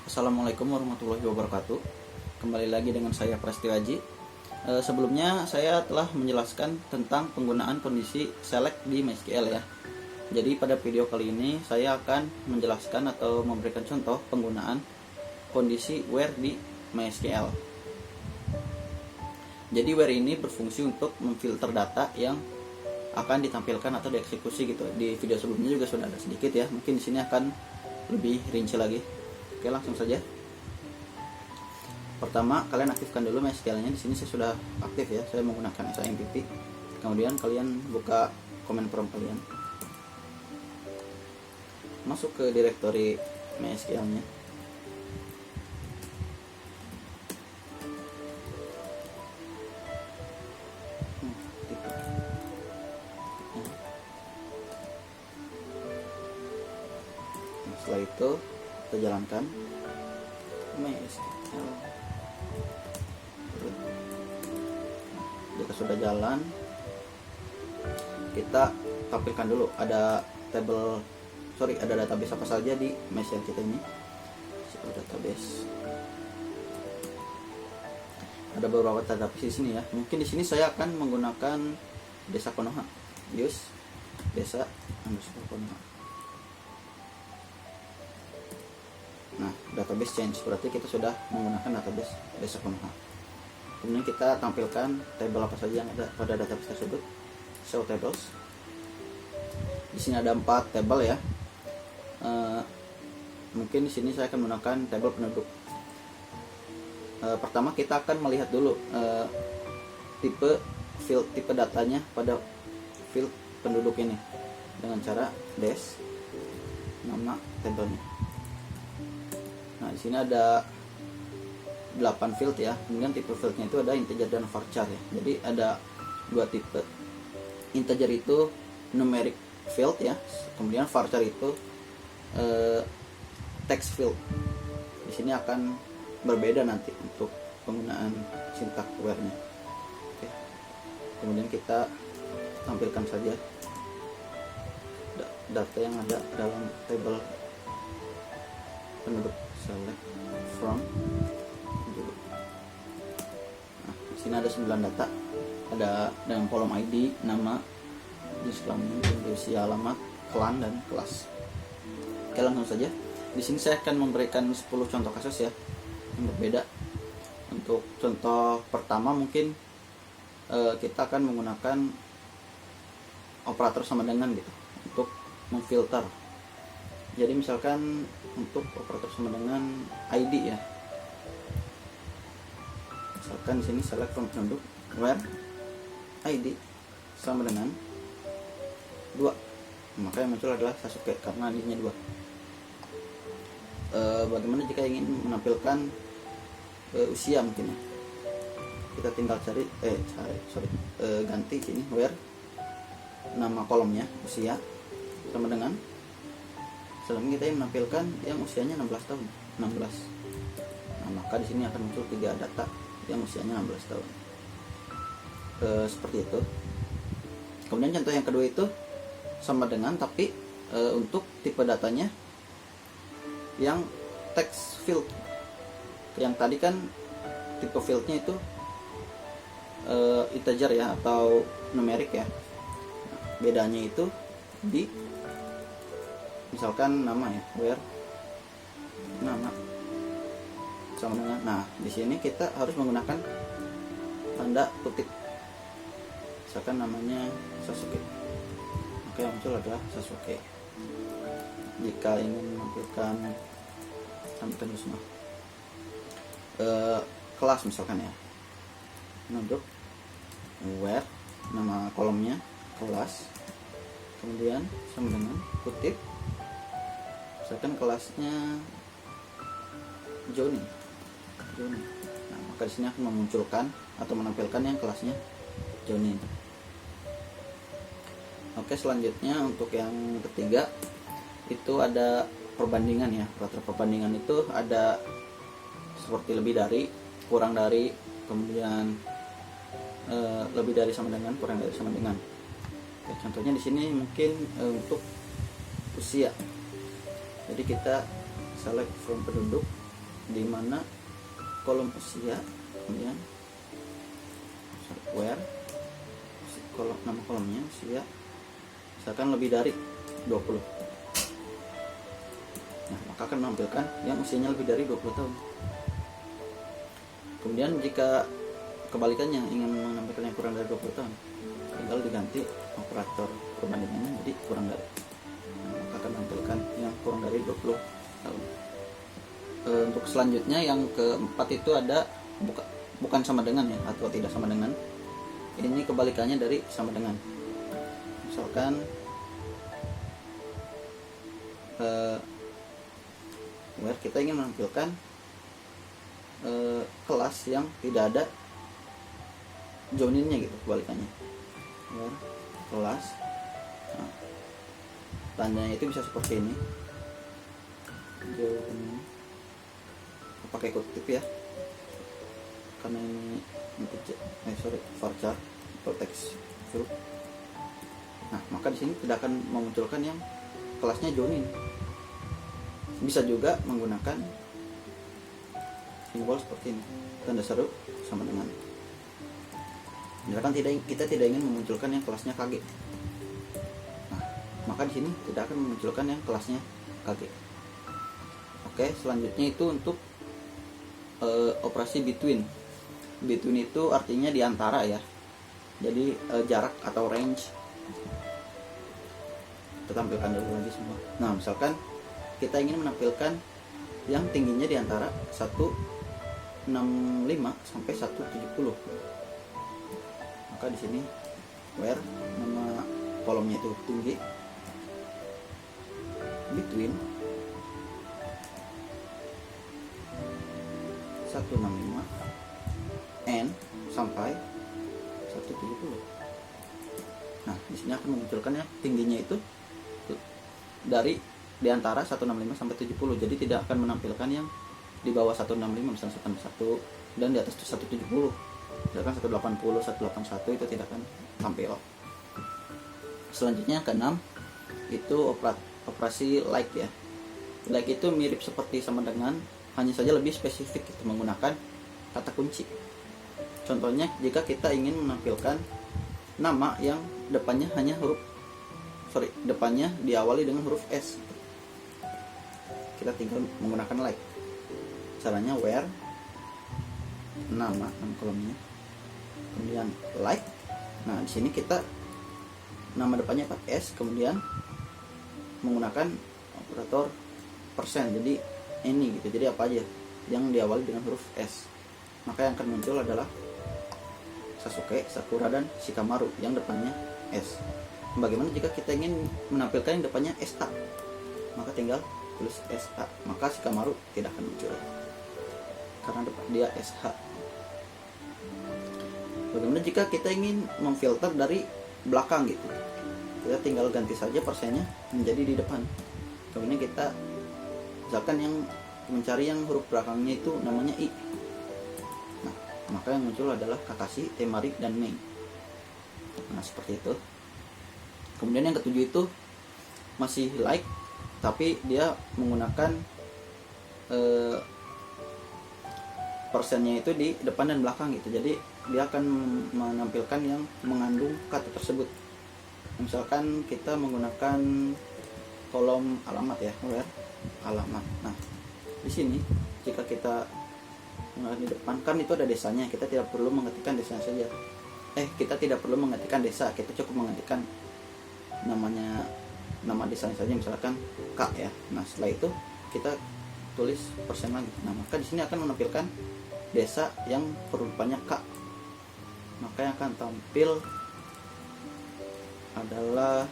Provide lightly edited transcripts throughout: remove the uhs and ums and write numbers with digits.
Assalamualaikum warahmatullahi wabarakatuh. Kembali lagi dengan saya Prastiwaji. Sebelumnya saya telah menjelaskan tentang penggunaan kondisi select di MySQL ya. Jadi pada video kali ini saya akan menjelaskan atau memberikan contoh penggunaan kondisi where di MySQL. Jadi where ini berfungsi untuk memfilter data yang akan ditampilkan atau dieksekusi gitu. Di video sebelumnya juga sudah ada sedikit ya. Mungkin di sini akan lebih rinci lagi. Oke, langsung saja. Pertama, kalian aktifkan dulu MySQL-nya. Di sini saya sudah aktif ya. Saya menggunakan SIMPP. Kemudian kalian buka command prompt kalian. Masuk ke directory MySQL-nya. Setelah itu kita jalankan MySQL. Jika sudah jalan, kita tampilkan dulu ada database apa saja di MySQL kita ini. Database. Ada beberapa database di sini ya. Mungkin di sini saya akan menggunakan Desa Konoha. Use Desa Konoha. Nah, database change berarti kita sudah menggunakan database Desa Konoha. Kemudian kita tampilkan tabel apa saja yang ada pada database tersebut. Show tables. Di sini ada 4 tabel ya. Mungkin di sini saya akan menggunakan tabel penduduk. Pertama kita akan melihat dulu tipe datanya pada field penduduk ini dengan cara dash nama tabelnya. Nah, di sini ada 8 field ya. Kemudian tipe fieldnya itu ada integer dan varchar ya. Jadi ada 2 tipe. Integer itu numeric field ya. Kemudian varchar itu text field. Di sini akan berbeda nanti untuk penggunaan sintak where-nya. Oke. Kemudian kita tampilkan saja data yang ada dalam tabel penduduk. Select from penduduk. Nah, di sini ada 9 data. Ada dengan kolom ID, nama, jenis kelamin, usia, alamat, klan, dan kelas. Oke, langsung saja. Di sini saya akan memberikan 10 contoh kasus ya yang berbeda. Untuk contoh pertama mungkin kita akan menggunakan operator sama dengan gitu untuk memfilter. Jadi misalkan untuk operator sama dengan ID ya. Misalkan di sini select from penduduk where ID sama dengan 2. Maka yang muncul adalah Sasuke karena ID-nya 2. Bagaimana jika ingin menampilkan usia mungkin ya. Kita tinggal ganti sini where nama kolomnya usia sama dengan selanjutnya kita menampilkan yang usianya 16 tahun. 16. Nah, maka di sini akan muncul 3 data yang usianya 16 tahun. Seperti itu. Kemudian contoh yang kedua itu sama dengan tapi untuk tipe datanya yang text field. Yang tadi kan tipe fieldnya itu integer ya atau numerik ya. Nah, bedanya itu di misalkan nama ya, where nama sama dengan. Nah, di sini kita harus menggunakan tanda kutip. Misalkan namanya Sasuke. Maka yang muncul adalah Sasuke. Jika ingin menampilkan sampai semua kelas misalkan ya. Penduduk where nama kolomnya kelas. Kemudian sama dengan kutip. Misalkan kelasnya Johnny. Nah, maka di sini akan memunculkan atau menampilkan yang kelasnya Johnny. Oke, selanjutnya untuk yang ketiga itu ada perbandingan ya. Operator perbandingan itu ada seperti lebih dari, kurang dari, kemudian lebih dari sama dengan, kurang dari sama dengan. Oke, contohnya di sini mungkin untuk usia. Jadi kita select from penduduk di mana kolom usia, kemudian where nama kolomnya usia misalkan lebih dari 20. Nah, maka akan menampilkan yang usianya lebih dari 20 tahun. Kemudian jika kebalikannya ingin menampilkan yang kurang dari 20 tahun, tinggal diganti operator perbandingannya jadi kurang dari. Nah, maka akan menampilkan yang kurang dari 20 tahun. Untuk selanjutnya yang keempat itu ada bukan sama dengan ya, atau tidak sama dengan. Ini kebalikannya dari sama dengan. Misalkan where kita ingin menampilkan kelas yang tidak ada joininnya gitu, kebalikannya. Where kelas, nah, tandanya itu bisa seperti ini, join, pakai kutip ya, karena ini varchar atau teks group. Nah, maka di sini tidak akan memunculkan yang kelasnya join. Bisa juga menggunakan simbol seperti ini, tanda seru sama dengan. Misalkan kita tidak ingin memunculkan yang kelasnya KG. Nah, maka di sini tidak akan memunculkan yang kelasnya KG. Oke, selanjutnya itu untuk operasi between. Between itu artinya di antara ya. Jadi jarak atau range. Kita tampilkan dulu lagi semua. Nah, misalkan kita ingin menampilkan yang tingginya di antara 165 sampai 170. Maka di sini where nama kolomnya itu tinggi, between 165 and sampai 170. Nah, di sini akan memunculkan yang tingginya itu dari di antara 165 sampai 70. Jadi tidak akan menampilkan yang di bawah 165 misalnya 161 dan di atas 170. Misalkan 180, 181 itu tidak akan tampil. Selanjutnya ke-6 itu operasi like ya. Like itu mirip seperti sama dengan, hanya saja lebih spesifik itu menggunakan kata kunci. Contohnya jika kita ingin menampilkan nama yang depannya depannya diawali dengan huruf S, kita tinggal menggunakan like. Caranya where nama kolomnya, kemudian like. Nah, di sini kita nama depannya S, kemudian menggunakan operator persen. Jadi ini gitu. Jadi apa aja yang diawali dengan huruf S, maka yang akan muncul adalah Sasuke, Sakura, dan Shikamaru yang depannya S. Bagaimana jika kita ingin menampilkan yang depannya SA? Maka tinggal tulis SA, maka Shikamaru tidak akan muncul karena depan dia SH. Bagaimana jika kita ingin memfilter dari belakang gitu? Kita tinggal ganti saja persennya menjadi di depan. Kemudian kita misalkan yang mencari yang huruf belakangnya itu namanya I. Nah, maka yang muncul adalah Kakashi, Temari, dan Mei. Nah, seperti itu. Kemudian yang ketujuh itu masih like, tapi dia menggunakan persennya itu di depan dan belakang gitu. Jadi dia akan menampilkan yang mengandung kata tersebut. Misalkan kita menggunakan kolom alamat ya, where alamat. Nah, di sini jika kita di depan kan itu ada desanya, kita tidak perlu mengetikkan desanya saja. Kita tidak perlu mengetikkan desa, kita cukup mengetikkan nama desanya saja, misalkan K ya. Nah, setelah itu kita tulis persen lagi. Nah, maka di sini akan menampilkan desa yang perumpamannya K. Maka yang akan tampil adalah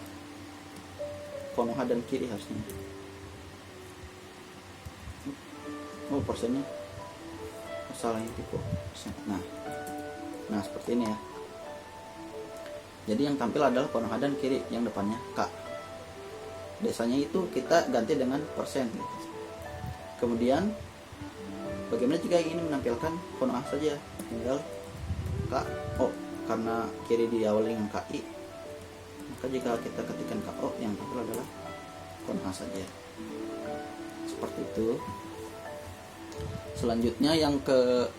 Konoha dan Kiri harusnya. Persennya salah yang tipe persen. Nah seperti ini ya. Jadi yang tampil adalah Konoha dan Kiri yang depannya K. Desanya itu kita ganti dengan persen gitu. Kemudian bagaimana jika ingin menampilkan Konoha saja? Tinggal KO, karena Kiri diawali dengan KI. Maka jika kita ketikkan KO, yang tampil adalah Konoha saja. Seperti itu. Selanjutnya yang ke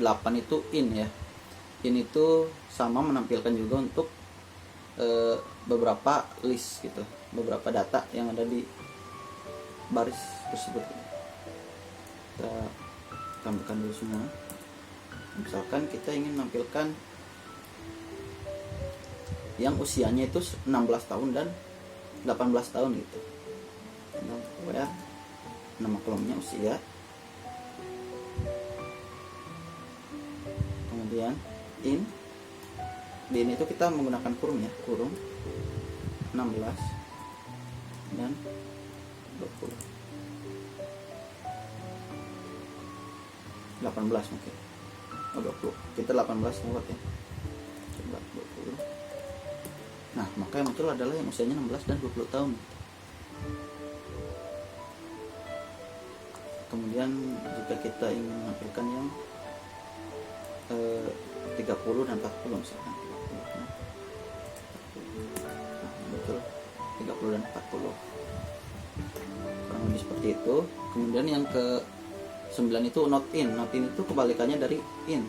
8 itu in ya. In itu sama menampilkan juga untuk beberapa list gitu, beberapa data yang ada di baris tersebut. Kita tambahkan dulu semua. Misalkan kita ingin menampilkan yang usianya itu 16 tahun dan 18 tahun gitu. Where nama kolomnya usia, kemudian in itu kita menggunakan kurung ya, kurung 16 dan 20, 18 mungkin, 20, kita 18 lewat ya, coba 20. Nah maka yang muncul adalah yang usianya 16 dan 20 tahun. Kemudian jika kita ingin menampilkan yang 30 dan 40 misalkan, nah, muncul 30 dan 40, kurang lebih seperti itu. Kemudian yang ke 9 itu not in. Not in itu kebalikannya dari in.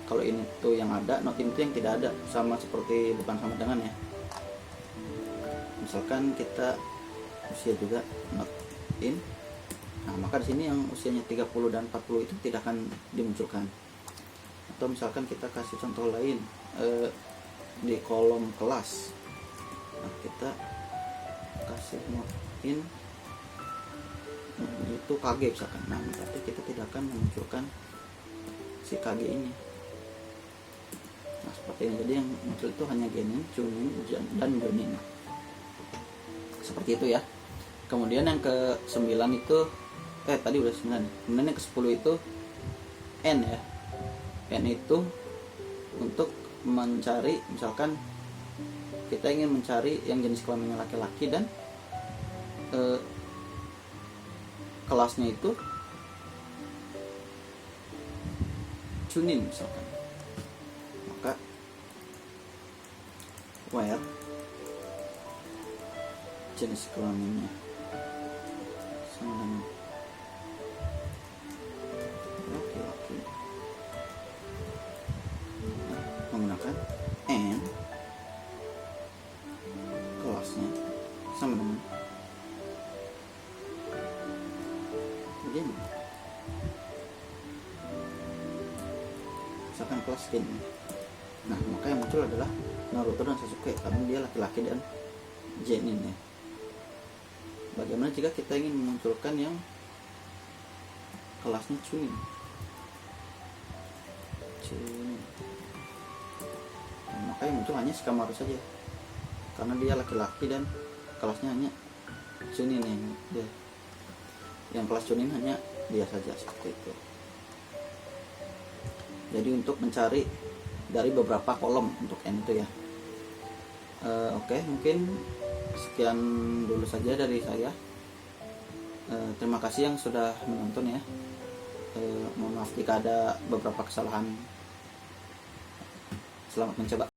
Kalau in itu yang ada, not in itu yang tidak ada, sama seperti bukan sama dengan ya. Misalkan kita usia juga not in, nah maka di sini yang usianya 30 dan 40 itu tidak akan dimunculkan. Atau misalkan kita kasih contoh lain di kolom kelas, nah kita kasih not in itu KG misalkan, nah berarti kita tidak akan memunculkan si KG ini. Nah seperti ini, jadi yang muncul itu hanya genin, cunin, dan jonin, seperti itu ya. Kemudian yang ke 9 itu tadi udah 9. Kemudian yang ke 10 itu N ya. N itu untuk mencari, misalkan kita ingin mencari yang jenis kelaminnya laki-laki dan kelasnya itu cunin misalkan, maka where jenis kelaminnya sama dengan laki-laki, menggunakan N, kelasnya sama dengan begini, misalkan kelas gini. Nah maka yang muncul adalah Naruto dan Sasuke karena dia laki-laki dan Zenin ya. Bagaimana jika kita ingin memunculkan yang kelasnya Chunin? Nah, maka yang muncul hanya Shikamaru saja karena dia laki-laki dan kelasnya hanya Chunin ya. Yang kelas Chunin hanya dia saja, seperti itu. Jadi untuk mencari dari beberapa kolom untuk N itu ya. Oke, mungkin sekian dulu saja dari saya. Terima kasih yang sudah menonton ya. Mohon maaf jika ada beberapa kesalahan. Selamat mencoba.